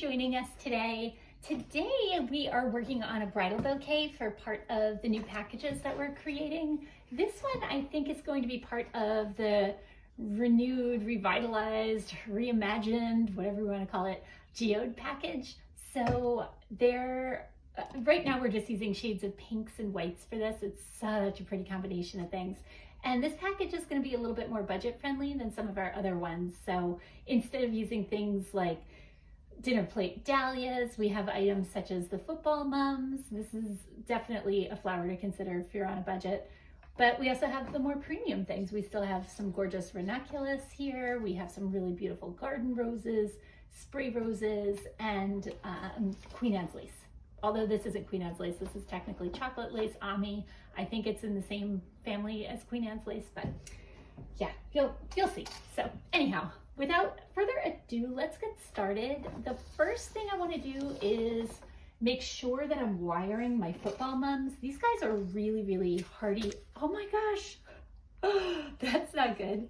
joining us today. Today we are working on a bridal bouquet for part of the new packages that we're creating. This one I think is going to be part of the renewed, revitalized, reimagined, whatever you want to call it, geode package. So right now we're just using shades of pinks and whites for this. It's such a pretty combination of things. And this package is going to be a little bit more budget friendly than some of our other ones. So instead of using things like dinner plate dahlias, we have items such as the football mums. This is definitely a flower to consider if you're on a budget. But we also have the more premium things. We still have some gorgeous ranunculus here. We have some really beautiful garden roses, spray roses, and Queen Anne's lace. Although this isn't Queen Anne's lace, this is technically chocolate lace, Ami. I think it's in the same family as Queen Anne's lace, but yeah, you'll see. So anyhow, without further ado, let's get started. The first thing I want to do is make sure that I'm wiring my football mums. These guys are really, really hardy. Oh my gosh, that's not good.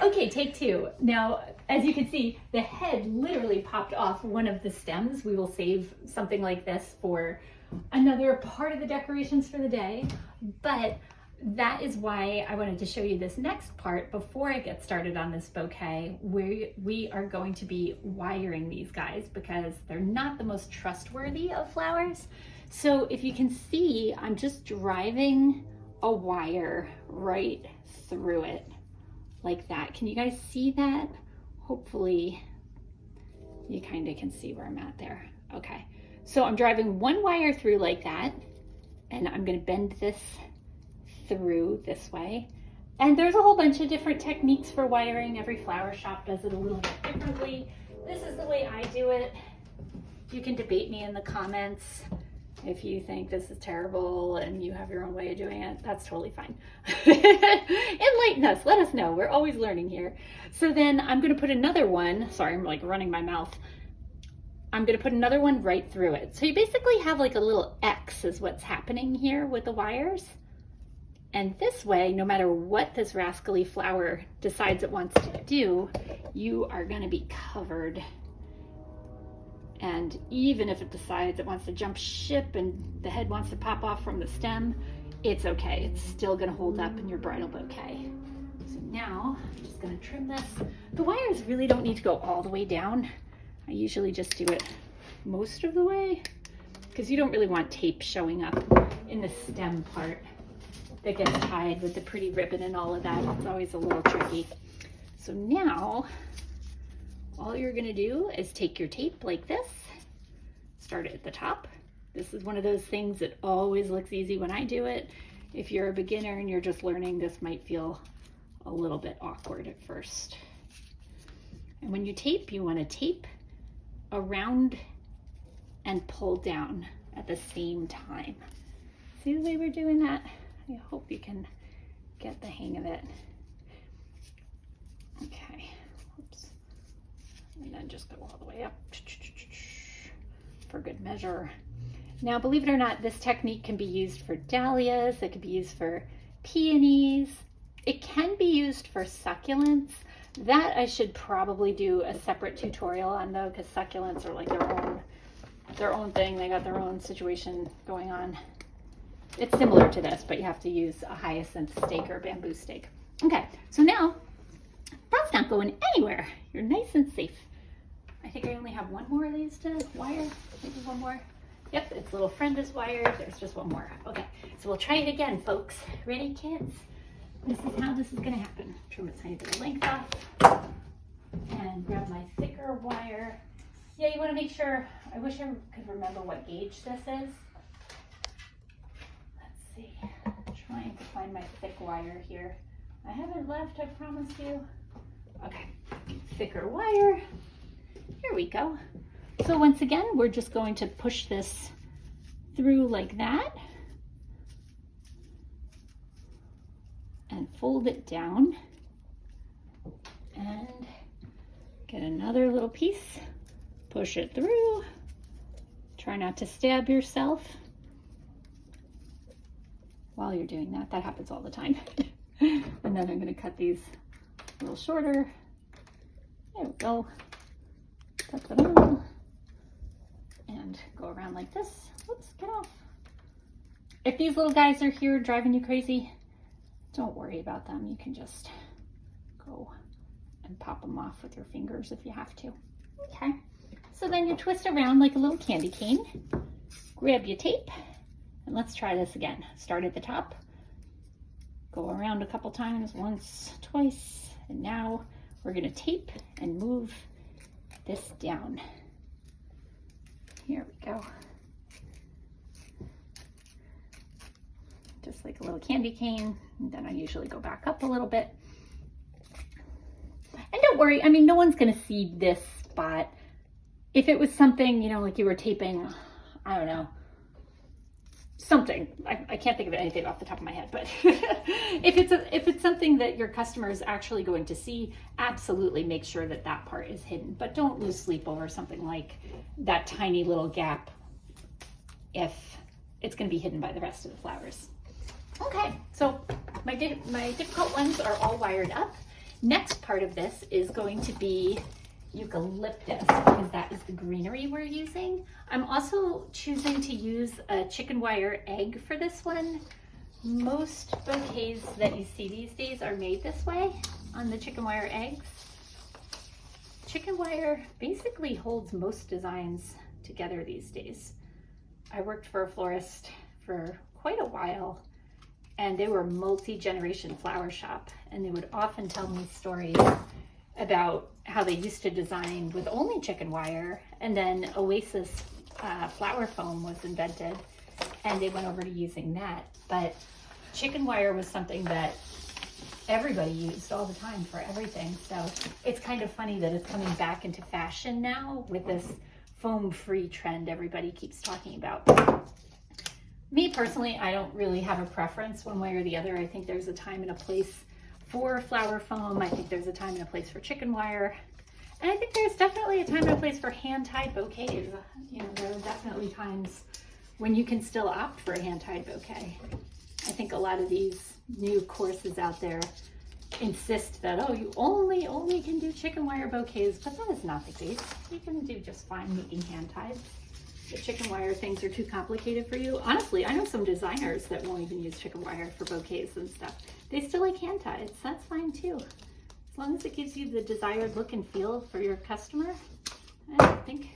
Okay, take two. Now, as you can see, the head literally popped off one of the stems. We will save something like this for another part of the decorations for the day, but that is why I wanted to show you this next part before I get started on this bouquet, where we are going to be wiring these guys because they're not the most trustworthy of flowers. So if you can see, I'm just driving a wire right through it like that. Can you guys see that? Hopefully you kind of can see where I'm at there. Okay, so I'm driving one wire through like that, and I'm going to bend this through this way. And there's a whole bunch of different techniques for wiring. Every flower shop does it a little bit differently. This is the way I do it. You can debate me in the comments if you think this is terrible and you have your own way of doing it. That's totally fine. Enlighten us, let us know. We're always learning here. So then I'm going to put another one, sorry, I'm like running my mouth. I'm going to put another one right through it. So you basically have like a little X is what's happening here with the wires. And this way, no matter what this rascally flower decides it wants to do, you are going to be covered. And even if it decides it wants to jump ship and the head wants to pop off from the stem, it's okay. It's still going to hold up in your bridal bouquet. So now I'm just going to trim this. The wires really don't need to go all the way down. I usually just do it most of the way because you don't really want tape showing up in the stem part that gets tied with the pretty ribbon and all of that. It's always a little tricky. So now all you're going to do is take your tape like this, start it at the top. This is one of those things that always looks easy when I do it. If you're a beginner and you're just learning, this might feel a little bit awkward at first. And when you tape, you want to tape around and pull down at the same time. See the way we're doing that? I hope you can get the hang of it. Okay, oops. And then just go all the way up for good measure. Now, believe it or not, this technique can be used for dahlias. It can be used for peonies. It can be used for succulents. That I should probably do a separate tutorial on though, because succulents are like their own thing. They got their own situation going on. It's similar to this, but you have to use a hyacinth stake or bamboo stake. Okay, so now that's not going anywhere. You're nice and safe. I think I only have one more of these to wire. Maybe one more. Yep, its little friend is wired. There's just one more. Okay, so we'll try it again, folks. Ready, kids? This is how this is going to happen. Trim a tiny bit of length off and grab my thicker wire. Yeah, you want to make sure, I wish I could remember what gauge this is. Let's see, I'm trying to find my thick wire here. I haven't left, I promise you. Okay, thicker wire. Here we go. So once again, we're just going to push this through like that and fold it down and get another little piece, push it through. Try not to stab yourself while you're doing that. That happens all the time. And then I'm going to cut these little shorter. There we go. Ta-ta-da. and go around like this. Whoops, get off. If these little guys are here driving you crazy, don't worry about them. You can just go and pop them off with your fingers if you have to. Okay, so then you twist around like a little candy cane, grab your tape, and let's try this again. Start at the top, go around a couple times, once, twice, and now we're gonna tape and move this down. Here we go. Just like a little candy cane, and then I usually go back up a little bit. And don't worry, I mean, no one's gonna see this spot. If it was something, you know, like you were taping, I don't know, something. I can't think of anything off the top of my head, but if it's something that your customer is actually going to see, absolutely make sure that that part is hidden. But don't lose sleep over something like that tiny little gap if it's going to be hidden by the rest of the flowers. Okay, so my difficult ones are all wired up. Next part of this is going to be eucalyptus, because that is the greenery we're using. I'm also choosing to use a chicken wire egg for this one. Most bouquets that you see these days are made this way on the chicken wire eggs. Chicken wire basically holds most designs together these days. I worked for a florist for quite a while, and they were a multi-generation flower shop, and they would often tell me stories about how they used to design with only chicken wire, and then Oasis flower foam was invented, and they went over to using that. But chicken wire was something that everybody used all the time for everything. So it's kind of funny that it's coming back into fashion now with this foam-free trend everybody keeps talking about. Me personally, I don't really have a preference one way or the other. I think there's a time and a place for flower foam. I think there's a time and a place for chicken wire. And I think there's definitely a time and a place for hand-tied bouquets. You know, there are definitely times when you can still opt for a hand-tied bouquet. I think a lot of these new courses out there insist that, oh, you only can do chicken wire bouquets, but that is not the case. You can do just fine making hand-tied. The chicken wire things are too complicated for you. Honestly, I know some designers that won't even use chicken wire for bouquets and stuff. They still like hand ties. That's fine too. As long as it gives you the desired look and feel for your customer, I think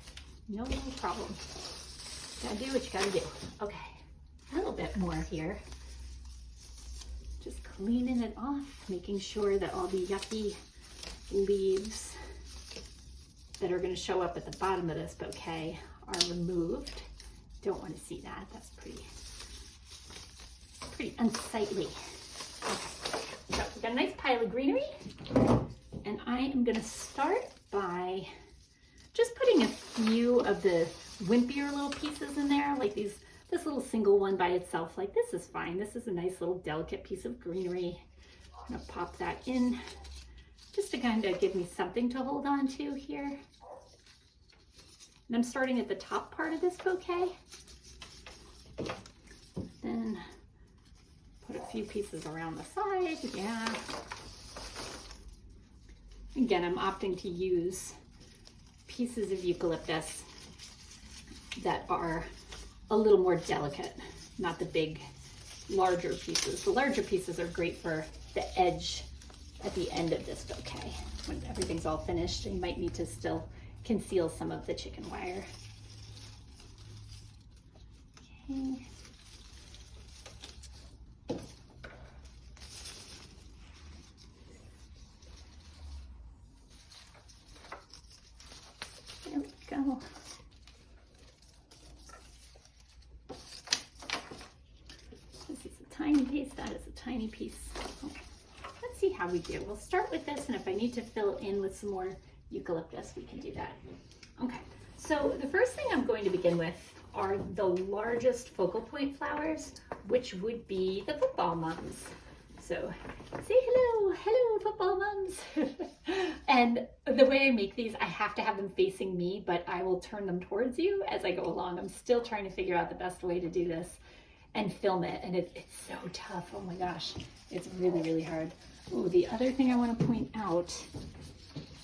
no problem. Gotta do what you gotta do. Okay, a little bit more here. Just cleaning it off, making sure that all the yucky leaves that are gonna show up at the bottom of this bouquet are removed. Don't want to see that. That's pretty unsightly. Okay. So we've got a nice pile of greenery, and I am going to start by just putting a few of the wimpier little pieces in there, like this little single one by itself. Like, this is fine. This is a nice little delicate piece of greenery. I'm going to pop that in just to kind of give me something to hold on to here. And I'm starting at the top part of this bouquet. Then put a few pieces around the side, yeah. Again, I'm opting to use pieces of eucalyptus that are a little more delicate, not the big, larger pieces. The larger pieces are great for the edge at the end of this bouquet. When everything's all finished, you might need to still conceal some of the chicken wire. Okay. There we go. This is a tiny piece, that is a tiny piece. Okay. Let's see how we do. We'll start with this, and if I need to fill in with some more eucalyptus, we can do that. Okay, so the first thing I'm going to begin with are the largest focal point flowers, which would be the football mums. So say hello football mums. And the way I make these, I have to have them facing me, but I will turn them towards you as I go along. I'm still trying to figure out the best way to do this and film it, and it's so tough. Oh my gosh, it's really, really hard. Oh, the other thing I want to point out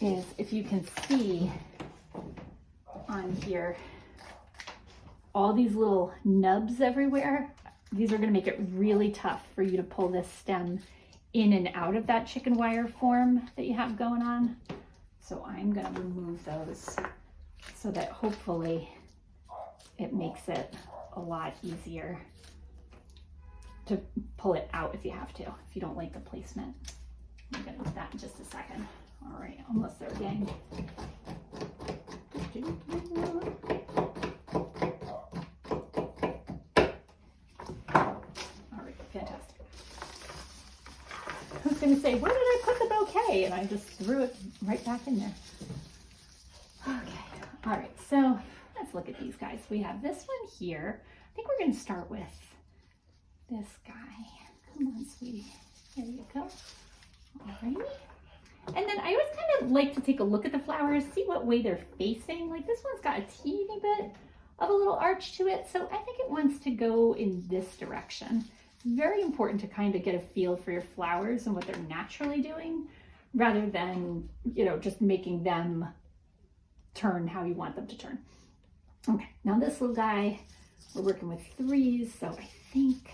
is, if you can see on here, all these little nubs everywhere. These are going to make it really tough for you to pull this stem in and out of that chicken wire form that you have going on. So I'm going to remove those so that hopefully it makes it a lot easier to pull it out if you have to, if you don't like the placement. I'm going to do that in just a second. All right, almost there, gang. All right, fantastic. I was going to say, where did I put the bouquet? And I just threw it right back in there. Okay, all right, so let's look at these guys. We have this one here. I think we're going to start with this guy. Come on, sweetie. There you go. All right. And then I always kind of like to take a look at the flowers, see what way they're facing. Like this one's got a teeny bit of a little arch to it, so I think it wants to go in this direction. Very important to kind of get a feel for your flowers and what they're naturally doing, rather than, you know, just making them turn how you want them to turn. Okay, now this little guy, we're working with 3s, so I think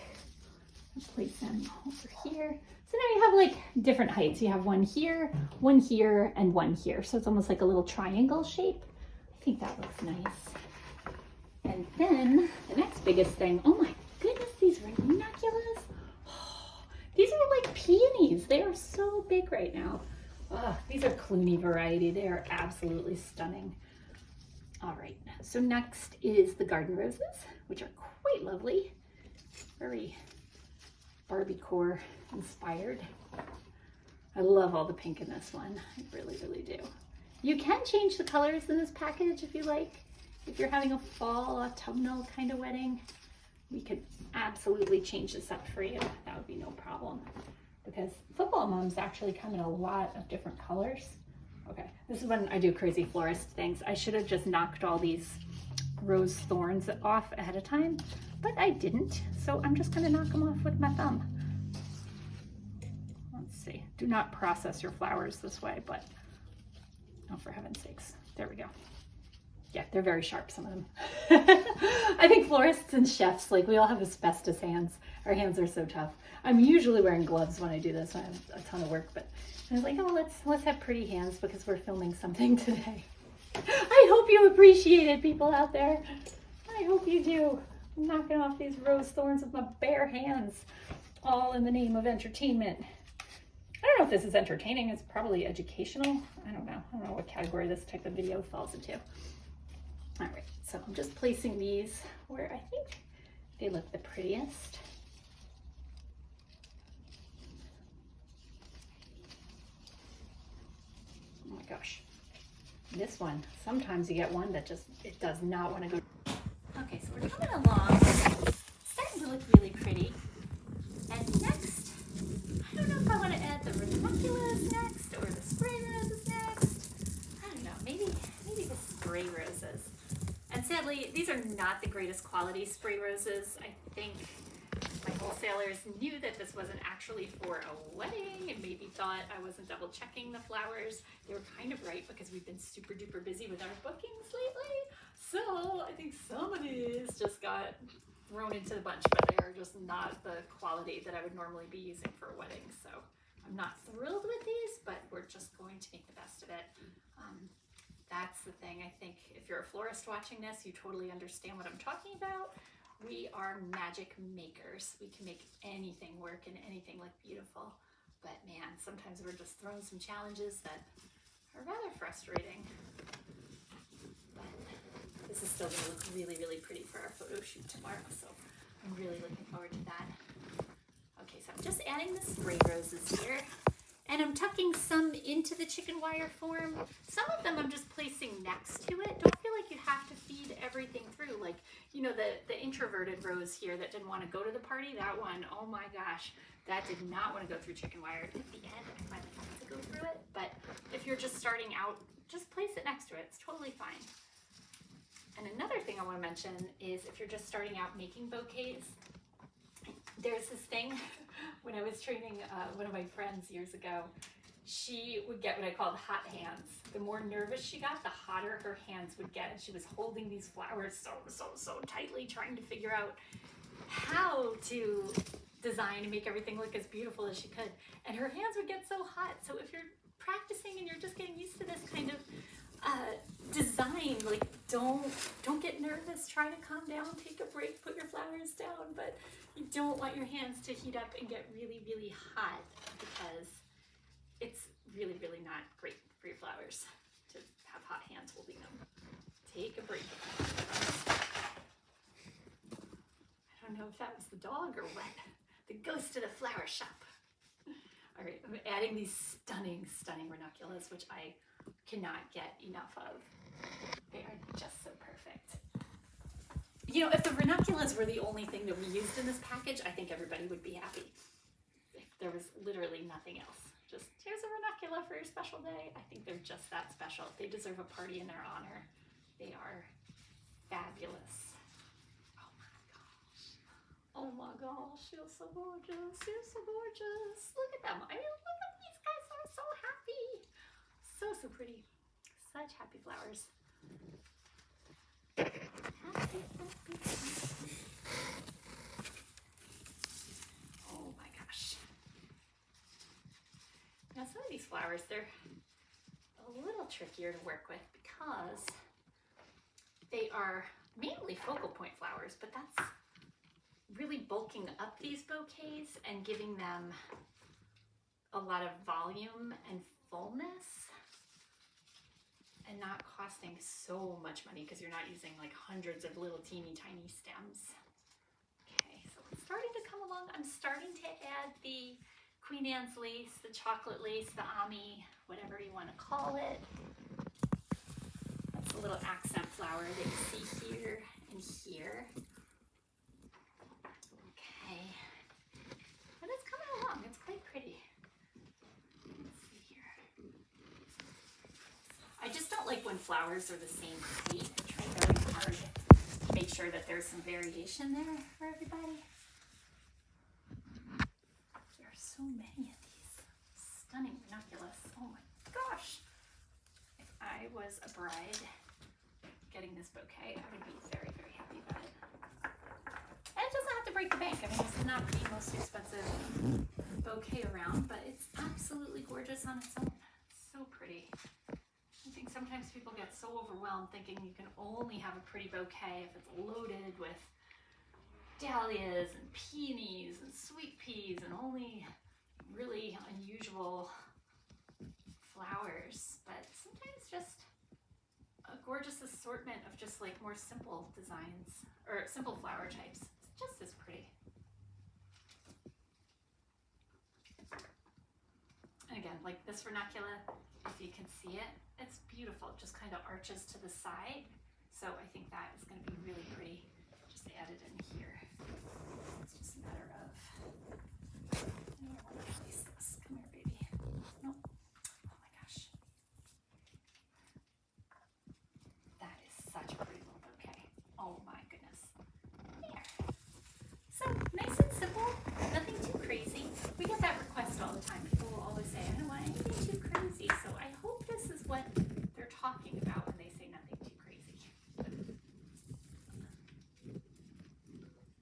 I'll place them over here. So now you have like different heights. You have one here, and one here. So it's almost like a little triangle shape. I think that looks nice. And then the next biggest thing, oh my goodness, these ranunculus. Oh, these are like peonies. They are so big right now. Oh, these are Clooney variety. They are absolutely stunning. All right, so next is the garden roses, which are quite lovely. Very Barbie core inspired. I love all the pink in this one. I really, really do. You can change the colors in this package if you like. If you're having a fall autumnal kind of wedding, we could absolutely change this up for you. That would be no problem, because football mums actually come in a lot of different colors. Okay, this is when I do crazy florist things. I should have just knocked all these rose thorns off ahead of time, but I didn't. So I'm just gonna knock them off with my thumb. Let's see, do not process your flowers this way, but oh, for heaven's sakes, there we go. Yeah, they're very sharp, some of them. I think florists and chefs, like we all have asbestos hands. Our hands are so tough. I'm usually wearing gloves when I do this. I have a ton of work, but I was like, oh, let's have pretty hands because we're filming something today. I hope you appreciate it, people out there. I hope you do. I'm knocking off these rose thorns with my bare hands, all in the name of entertainment. I don't know if this is entertaining. It's probably educational. I don't know. I don't know what category this type of video falls into. All right, so I'm just placing these where I think they look the prettiest. Oh my gosh. This one, sometimes you get one that just, it does not want to go. Okay, so we're coming along, starting to look really pretty. And next, I don't know if I want to add the ranunculus next or the spray roses next. I don't know, maybe the spray roses. And sadly, these are not the greatest quality spray roses. I think my wholesalers knew that this wasn't actually for a wedding and maybe thought I wasn't double checking the flowers. They were kind of right because we've been super duper busy with our bookings lately. So I think some of these just got thrown into the bunch, but they are just not the quality that I would normally be using for a wedding. So I'm not thrilled with these, but we're just going to make the best of it. That's the thing. I think if you're a florist watching this, you totally understand what I'm talking about. We are magic makers. We can make anything work and anything look beautiful. But man, sometimes we're just thrown some challenges that are rather frustrating. But this is still gonna look really, really pretty for our photo shoot tomorrow. So I'm really looking forward to that. Okay, so I'm just adding the spray roses here. And I'm tucking some into the chicken wire form. Some of them I'm just placing next to it. Don't feel like you have to feed everything through. Like, you know, the introverted rose here that didn't want to go to the party, that one, oh my gosh, that did not want to go through chicken wire. At the end, I finally had to go through it. But if you're just starting out, just place it next to it. It's totally fine. And another thing I want to mention is if you're just starting out making bouquets, there's this thing when I was training one of my friends years ago, she would get what I called hot hands. The more nervous she got, the hotter her hands would get. And she was holding these flowers so tightly, trying to figure out how to design and make everything look as beautiful as she could. And her hands would get so hot. So if you're practicing and you're just getting used to this kind of design, like don't get nervous, try to calm down, take a break, put your flowers down, but you don't want your hands to heat up and get really hot, because it's really not great for your flowers to have hot hands holding them. Take a break. I don't know if that was the dog or what. The ghost of the flower shop. All right, I'm adding these stunning ranunculus, which I cannot get enough of. They are just so perfect. You know, if the ranunculus were the only thing that we used in this package, I think everybody would be happy. If there was literally nothing else. Just, here's a ranuncula for your special day. I think they're just that special. They deserve a party in their honor. They are fabulous. Oh my gosh, you're so gorgeous. You're so gorgeous. Look at them. I mean, look at these guys. Are so happy. So pretty. Such happy flowers. Happy. Oh my gosh. Now some of these flowers, they're a little trickier to work with because they are mainly focal point flowers, but that's really bulking up these bouquets and giving them a lot of volume and fullness, and not costing so much money because you're not using like hundreds of little teeny tiny stems. Okay, so it's starting to come along. I'm starting to add the Queen Anne's lace, the chocolate lace, the Ami, whatever you want to call it. That's a little accent flower that you see here and here. Okay, but it's coming along. It's quite pretty. Let's see here. I just don't like when flowers are the same height. I try very hard to make sure that there's some variation there for everybody. There are so many of these stunning ranunculus. Oh my gosh! If I was a bride getting this bouquet, I would be very happy about it. And it doesn't have to break the bank. I mean, this is not the most expensive bouquet around, but it's absolutely gorgeous on its own. It's so pretty. I think sometimes people get so overwhelmed thinking you can only have a pretty bouquet if it's loaded with dahlias and peonies and sweet peas and only really unusual flowers. But sometimes just a gorgeous assortment of just like more simple designs or simple flower types. It's just as pretty. And again, like this ranuncula, if you can see it, it's beautiful. It just kind of arches to the side. So I think that is going to be really pretty. Just add it in here. It's just a matter of, I don't want to place this. Come here, baby. Nope. Oh my gosh. That is such a pretty little bouquet. Oh my goodness. There. So nice and simple, nothing too crazy. We get that request all the time. People will always say, I don't want anything too crazy. So I hope this is what they're talking about when they say nothing too crazy. I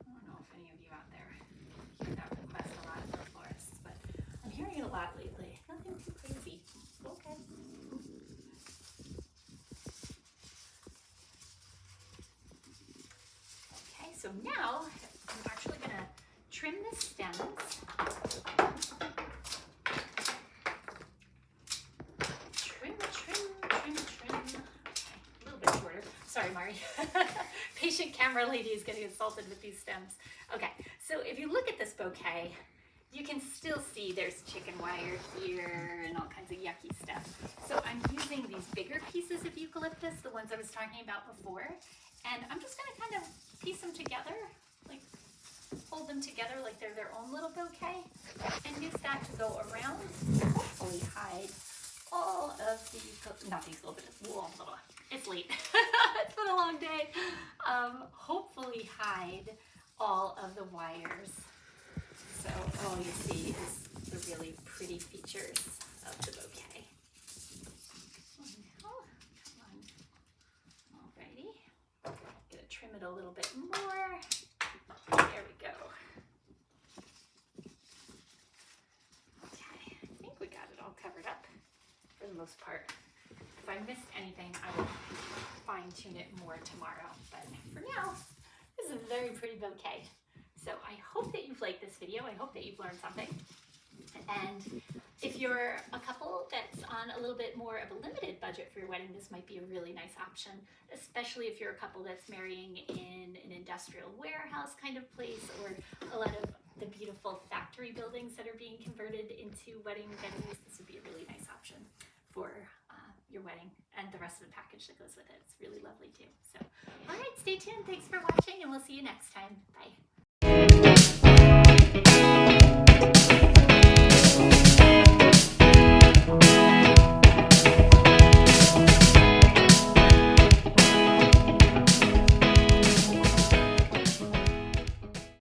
don't know if any of you out there hear that request a lot from florists, but I'm hearing it a lot lately. Nothing too crazy. Okay. Okay, so now I'm actually going to trim the stems. Trim. Okay, a little bit shorter. Sorry, Mari. Patient camera lady is getting insulted with these stems. Okay, so if you look at this bouquet, you can still see there's chicken wire here and all kinds of yucky stuff. So I'm using these bigger pieces of eucalyptus, the ones I was talking about before, and I'm just going to kind of piece them together, like hold them together like they're their own little bouquet, and use that to go around, hopefully hide all of the, not these little bits, it's late, it's been a long day, hopefully hide all of the wires. So all you see is the really pretty features of the covered up for the most part. If I missed anything, I will fine tune it more tomorrow. But for now, this is a very pretty bouquet. So I hope that you've liked this video. I hope that you've learned something. And if you're a couple that's on a little bit more of a limited budget for your wedding, this might be a really nice option, especially if you're a couple that's marrying in an industrial warehouse kind of place, or a lot of the beautiful factory buildings that are being converted into wedding venues. This would be a really nice option for your wedding and the rest of the package that goes with it. It's really lovely too. So, all right, stay tuned. Thanks for watching, and we'll see you next time. Bye.